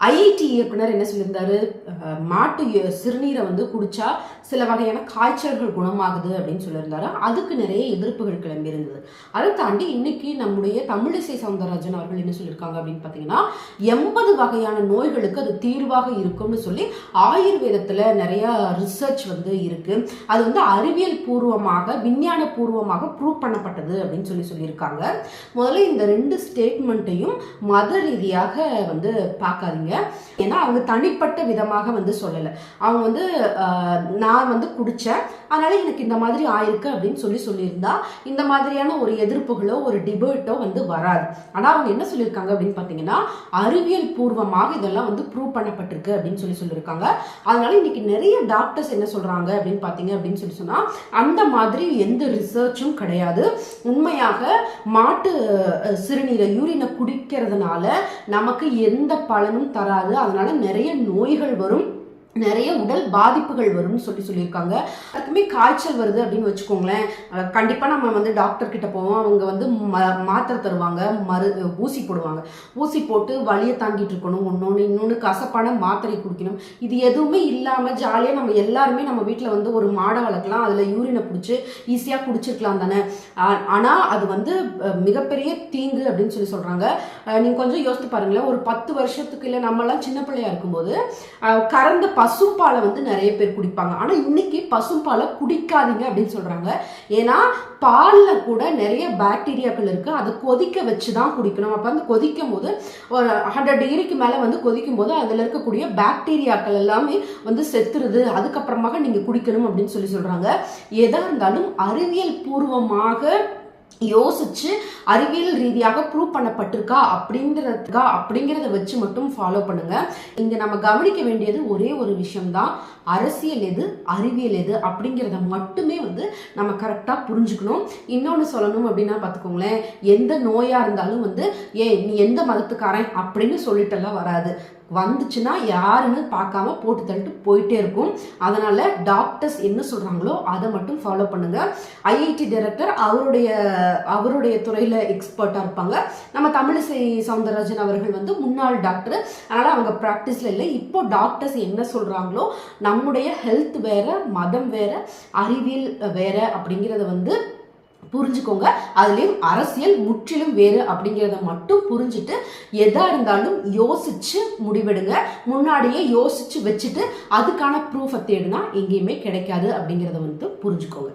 IIT இயக்குனர் என்ன சொல்லியிருந்தாரு, மாட்டு சிறுநீரை வந்து குடிச்சா சில வகையான காய்ச்சல்கள் குணமாகுது அப்படின்னு சொல்லியிருந்தாரு. அதுக்கு நிறைய எதிர்ப்புகள் கிளம்பி இருந்தது. அதை தாண்டி இன்னைக்கு நம்முடைய தமிழிசை சவுந்தரராஜன் அவர்கள் என்ன சொல்லியிருக்காங்க அப்படின்னு பார்த்தீங்கன்னா, 80 வகையான நோய்களுக்கு அது தீர்வாக இருக்கும்னு சொல்லி ஆயுர்வேதத்தில் நிறைய ரிசர்ச் வந்து இருக்கு. அது வந்து அறிவியல் பூர்வமாக விஞ்ஞான பூர்வமாக ப்ரூவ் பண்ணப்பட்டது அப்படின்னு சொல்லியிருக்காங்க. முதல்ல இந்த 2 ஸ்டேட்மெண்ட்டையும் மத ரீதியாக வந்து பார்க்காதீங்க. ஏன்னா அவங்க தனிப்பட்ட விதமாக வந்து சொல்லலை. அவங்க வந்து நான் வந்து குடித்தேன், அதனால எனக்கு இந்த மாதிரி ஆயிருக்கு அப்படின்னு சொல்லியிருந்தா இந்த மாதிரியான ஒரு எதிர்ப்புகளோ ஒரு டிபேட்டோ வந்து வராது. ஆனால் அவங்க என்ன சொல்லியிருக்காங்க அப்படின்னு பார்த்தீங்கன்னா, அறிவியல் பூர்வமாக இதெல்லாம் வந்து ப்ரூவ் பண்ணப்பட்டிருக்கு அப்படின்னு சொல்லியிருக்காங்க. அதனால இன்னைக்கு நிறைய டாக்டர்ஸ் என்ன சொல்றாங்க அப்படின்னு பார்த்தீங்க அப்படின்னு சொன்னா, அந்த மாதிரி எந்த ரிசர்ச்சும் கிடையாது. உண்மையாக மாட்டு சிறுநீரை யூரினை குடிக்கிறதுனால நமக்கு எந்த பலனும் தராது. அதனால நிறைய நோய்கள் வரும், நிறைய உடல் பாதிப்புகள் வரும்னு சொல்லியிருக்காங்க. அதுக்குமே காய்ச்சல் வருது அப்படின்னு வச்சுக்கோங்களேன், கண்டிப்பாக நம்ம வந்து டாக்டர் கிட்ட போவோம். அவங்க வந்து மாத்திரை தருவாங்க, ஊசி போடுவாங்க. ஊசி போட்டு வலியை தாங்கிட்டு இருக்கணும், இன்னொன்று கசப்பான மாத்திரை குடிக்கணும். இது எதுவுமே இல்லாமல் ஜாலியாக நம்ம எல்லாருமே நம்ம வீட்டில் வந்து ஒரு மாடை வளர்க்கலாம், அதில் யூரினை பிடிச்சி ஈஸியாக குடிச்சிருக்கலாம் தானே. ஆனால் அது வந்து மிகப்பெரிய தீங்கு அப்படின்னு சொல்கிறாங்க. நீங்கள் கொஞ்சம் யோசித்து பாருங்களேன், ஒரு 10 வருஷத்துக்கு இல்லை நம்மளாம் சின்ன பிள்ளையா இருக்கும்போது கறந்த பசும்பாலை வந்து நிறைய பேர் குடிப்பாங்க. ஆனால் இன்னைக்கு பசும்பாலை குடிக்காதீங்க அப்படின்னு சொல்றாங்க. ஏன்னா பாலில் கூட நிறைய பாக்டீரியாக்கள் இருக்கு, அதை கொதிக்க வச்சு தான் குடிக்கணும். அப்போ வந்து கொதிக்கும் போது ஒரு 100 டிகிரிக்கு மேலே வந்து கொதிக்கும் போது அதில் இருக்கக்கூடிய பாக்டீரியாக்கள் எல்லாமே வந்து செத்துருது, அதுக்கப்புறமாக நீங்கள் குடிக்கணும் அப்படின்னு சொல்றாங்க. எதா இருந்தாலும் அறிவியல் பூர்வமாக யோசிச்சு அறிவியல் ரீதியாக ப்ரூவ் பண்ணப்பட்டிருக்கா அப்படிங்கிறத வச்சு மட்டும் ஃபாலோ பண்ணுங்க. இங்க நம்ம கவனிக்க வேண்டியது ஒரே ஒரு விஷயம்தான், அரசியல் எது அறிவியல் எது அப்படிங்கிறத மட்டுமே வந்து நம்ம கரெக்டா புரிஞ்சுக்கணும். இன்னொன்று சொல்லணும் அப்படின்னா பார்த்துக்கோங்களேன், எந்த நோயா இருந்தாலும் வந்து நீ எந்த மதத்துக்காரன் அப்படின்னு சொல்லிட்டெல்லாம் வராது. வந்துச்சுன்னா யாருன்னு பார்க்காம போட்டு தள்ளிட்டு போயிட்டே இருக்கும். அதனால டாக்டர்ஸ் என்ன சொல்றாங்களோ அதை மட்டும் ஃபாலோ பண்ணுங்க. ஐஐடி டைரக்டர் அவருடைய துறையில எக்ஸ்பர்ட்டா இருப்பாங்க. நம்ம தமிழிசை சவுந்தரராஜன் அவர்கள் வந்து முன்னாள் டாக்டர், அதனால அவங்க பிராக்டிஸ்ல இல்லை. இப்போ டாக்டர்ஸ் என்ன சொல்றாங்களோ, நம்முடைய ஹெல்த் வேற, மதம் வேற, அறிவியல் வேற அப்படிங்கிறத வந்து புரிஞ்சுக்கோங்க. அதுலேயும் அரசியல் முற்றிலும் வேறு அப்படிங்கிறத மட்டும் புரிஞ்சுட்டு எதா இருந்தாலும் யோசிச்சு முடிவெடுங்க. முன்னாடியே யோசிச்சு வச்சுட்டு அதுக்கான ப்ரூஃபை தேடினா எங்கேயுமே கிடைக்காது அப்படிங்கிறத வந்து புரிஞ்சுக்கோங்க.